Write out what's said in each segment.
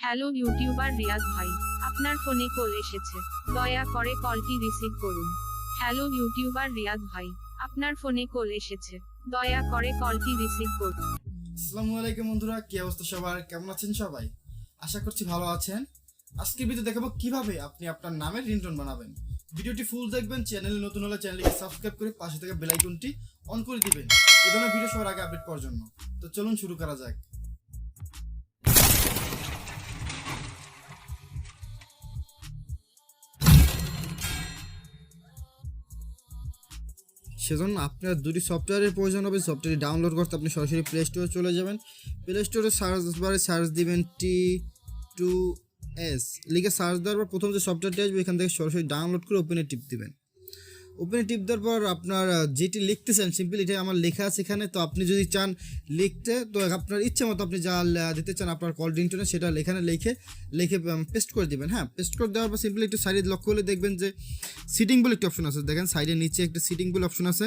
Hello YouTuber Riaz ভাই, আপনার ফোনে কল এসেছে, দয়া করে কলটি রিসিভ করুন। হ্যালো ইউটিউবার রিয়াজ ভাই, আপনার ফোনে কল এসেছে, দয়া করে কলটি রিসিভ করুন। আসসালামু আলাইকুম বন্ধুরা, কি অবস্থা সবার? কেমন আছেন সবাই? আশা করছি ভালো আছেন। আজকের ভিডিও দেখাবো কিভাবে আপনি আপনার নামের রিংটোন বানাবেন। ভিডিওটি ফুল দেখবেন। চ্যানেলে নতুন হলে চ্যানেলটিকে সাবস্ক্রাইব করে পাশে থাকা বেল আইকনটি অন করে দিবেন এই ধরনের ভিডিও সবার আগে আপডেট পাওয়ার জন্য। তো চলুন শুরু করা যাক। সেজন্য আপনার দুটি সফটওয়্যারের প্রয়োজন হবে। সফটওয়্যারটি ডাউনলোড করতে আপনি সরাসরি প্লে স্টোরে চলে যাবেন। প্লে স্টোরে সার্চ বারে সার্চ দিবেন T2S লিখে সার্চ দেওয়ার পর প্রথম যে সফটওয়্যারটি আসবে এখান থেকে সরাসরি ডাউনলোড করে ওপেনে টিপ দিবেন। ওপেনে টিপ দেওয়ার পর আপনার যেটি লিখতে চান সিম্পলি এটা আমার লেখা আছে এখানে। তো আপনি যদি চান লিখতে, তো আপনার ইচ্ছে মতো আপনি যা দিতে চান আপনার কল রিংটোনে সেটা এখানে লিখে পেস্ট করে দিবেন। হ্যাঁ, পেস্ট করে দেওয়ার পর সিম্পলি একটু সাইডে লক্ষ্য করলে দেখবেন যে সিটিং বলে একটি অপশন আছে। দেখেন সাইডের নিচে একটা সিটিং বলে অপশন আছে।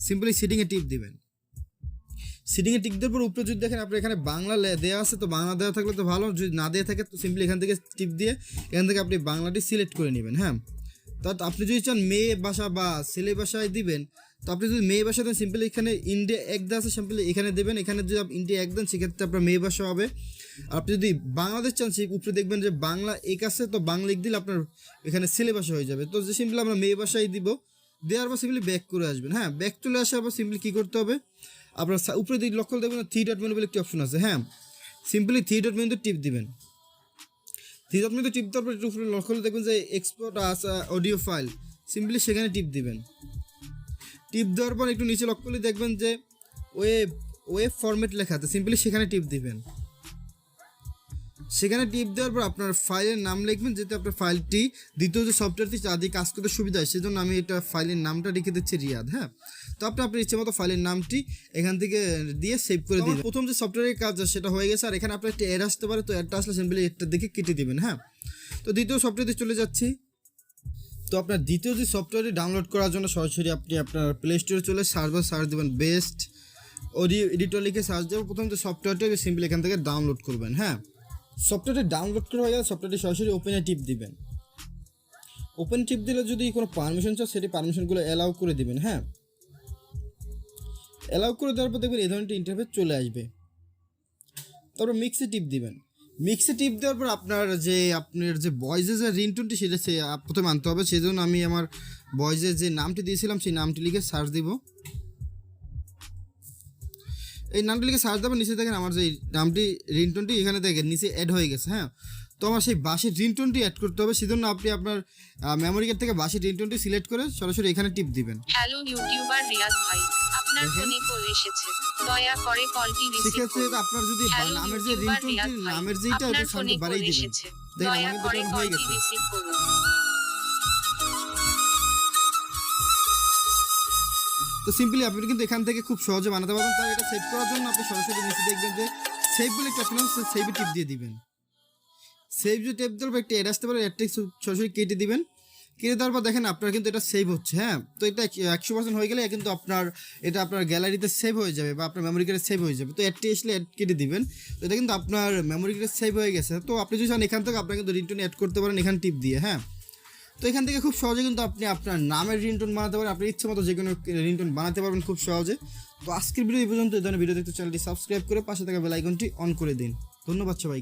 সিম্পলি সিটিংয়ে টিপ দিবেন। সিটিংয়ে টিপ দেওয়ার পর উপরে যদি দেখেন আপনার এখানে বাংলা দেওয়া আছে, তো বাংলা দেওয়া থাকলে তো ভালো, যদি না দেওয়া থাকে তো সিম্পলি এখান থেকে টিপ দিয়ে এখান থেকে আপনি বাংলাটি সিলেক্ট করে নেবেন। হ্যাঁ, তো আপনি যদি চান মেয়ে ভাষা বা ছেলে ভাষায় দিবেন, তো আপনি যদি মেয়ে ভাষা দেন সিম্পলি এখানে ইন্ডিয়া এক দেওয়া আছে সিম্পলি এখানে দেবেন। এখানে যদি আপনি ইন্ডিয়া এক দেন সেক্ষেত্রে আপনার মেয়ে ভাষা হবে। আর আপনি যদি বাংলাদেশ চান সেই উপরে দেখবেন যে বাংলা এক আছে, তো বাংলা এক দিলে আপনার এখানে ছেলে ভাষা হয়ে যাবে। তো যে সিম্পলি আমরা মেয়ে ভাষায় দিব, দেওয়ার পর সিম্পলি ব্যাক করে আসবেন। হ্যাঁ, ব্যাক চলে আসার পর সিম্পলি কী করতে হবে, আপনার উপরে দিকে লক্ষ্য দেখবেন 3 ডট মেনু বলে একটি অপশন আছে। হ্যাঁ, সিম্পলি 3 ডট মেনুতে টিপ দিবেন। 3 ডট মেনুতে টিপ দেওয়ার পর একটু উপরে লক্ষ্য দেখবেন যে এক্সপোর্ট অডিও ফাইল, সিম্পলি সেখানে টিপ দিবেন। টিপ দেওয়ার পর একটু নিচে লক্ষ্য করলে দেখবেন যে ওয়েব ফরম্যাট লেখা আছে, সিম্পলি সেখানে টিপ দিবেন। সেখানে টিপ দেওয়ার পর আপনার ফাইলের নাম লিখবেন, যেহেতু আপনার ফাইলটি দ্বিতীয় যে সফটওয়্যারটি তাদের কাজ করতে সুবিধা হয় সেজন্য আমি এটা ফাইলের নামটা লিখে দিচ্ছি রিয়াদ। হ্যাঁ, তো আপনার ইচ্ছে মতো ফাইলের নামটি এখান থেকে দিয়ে সেভ করে দিবেন। প্রথম যে সফটওয়্যারের কাজ সেটা হয়ে গেছে। আর এখানে আপনার একটা এর আসতে পারে, তো এরটা আসলে সিম্পলি এরটা দেখে কেটে দিবেন। হ্যাঁ, তো দ্বিতীয় সফটওয়্যারটি চলে যাচ্ছি। তো আপনার দ্বিতীয় যে সফটওয়্যারটি ডাউনলোড করার জন্য সরাসরি আপনি আপনার প্লে স্টোরে চলে সার্চ দেবেন বেস্ট অডিও এডিটর লিখে সার্চ দেবেন। প্রথম যে সফটওয়্যারটি সিম্পলি এখান থেকে ডাউনলোড করবেন। হ্যাঁ, সফটওয়্যারটি ডাউনলোড করা হয়ে গেলে সফটওয়্যারটি সরাসরি ওপেনে টিপ দিবেন। ওপেন টিপ দিলে যদি কোনো পারমিশন চান সেটি পারমিশনগুলো অ্যালাউ করে দিবেন। হ্যাঁ, অ্যালাউ করে দেওয়ার পর দেখবেন এই ধরনের ইন্টারফেস চলে আসবে। তারপর মিক্সে টিপ দিবেন। মিক্সে টিপ দেওয়ার পর আপনার যে ভয়েসের যে রিংটোনটি সেটা প্রথমে আনতে হবে। সেই জন্য আমি আমার ভয়েসের যে নামটি দিয়েছিলাম সেই নামটি লিখে সার্চ দিব। এই নামটি লিখে সার্চ দেবেন। নিচে দেখেন আমার যে নামটি রিংটোনটি এখানে দেখেন নিচে অ্যাড হয়ে গেছে। হ্যাঁ, তো আমার সেই বাঁশির রিংটোনটি অ্যাড করতে হবে। সেজন্য আপনি আপনার মেমোরি কার্ড থেকে বাঁশির রিংটোনটি সিলেক্ট করে সরাসরি এখানে টিপ দিবেন। হ্যালো ইউটিউবার রিয়াজ ভাই, আপনার ফোনে কল এসেছে, দয়া করে কলটি রিসিভ করুন। আপনার যদি নামের যে রিংটোনটি নামের যেটা ওটা সাউন্ড বাড়িয়ে দিবেন। দেখেন আমার কিন্তু হয়ে গেছে। তো সিম্পলি আপনি কিন্তু এখান থেকে খুব সহজে বানাতে পারবেন। তাই এটা সেভ করার জন্য আপনি সরাসরি নিচে দেখবেন যে সেভ বলে একটা অপশন আছে, সেভে টিপ দিয়ে দিবেন। সেভ যে টেপ দেওয়ার পর একটা এড আসতে পারে, এডটি সরাসরি কেটে দিবেন। কেটে দেওয়ার পর দেখেন আপনার কিন্তু এটা সেভ হচ্ছে। হ্যাঁ, তো এটা 100% হয়ে গেলে কিন্তু এটা আপনার গ্যালারিতে সেভ হয়ে যাবে বা আপনার মেমোরি কার্ডে সেভ হয়ে যাবে। তো এডটি আসলে এড কেটে দিবেন। তো এটা কিন্তু আপনার মেমোরি কার্ডে সেভ হয়ে গেছে। তো আপনি যদি চান এখান থেকে আপনার কিন্তু রিংটোন অ্যাড করতে পারেন এখানে টিপ দিয়ে। হ্যাঁ, তো এখান থেকে খুব সহজে কিন্তু আপনি আপনার নামের রিংটোন বানাতে পারেন। আপনি ইচ্ছে মতো যে কোনো রিংটোন বানাতে পারবেন খুব সহজে। তো আজকের ভিডিও এই পর্যন্ত। এই ধরনের ভিডিও দেখতে চ্যানেলটি সাবস্ক্রাইব করে পাশে থাকা বেল আইকনটি অন করে দিন। ধন্যবাদ সবাই।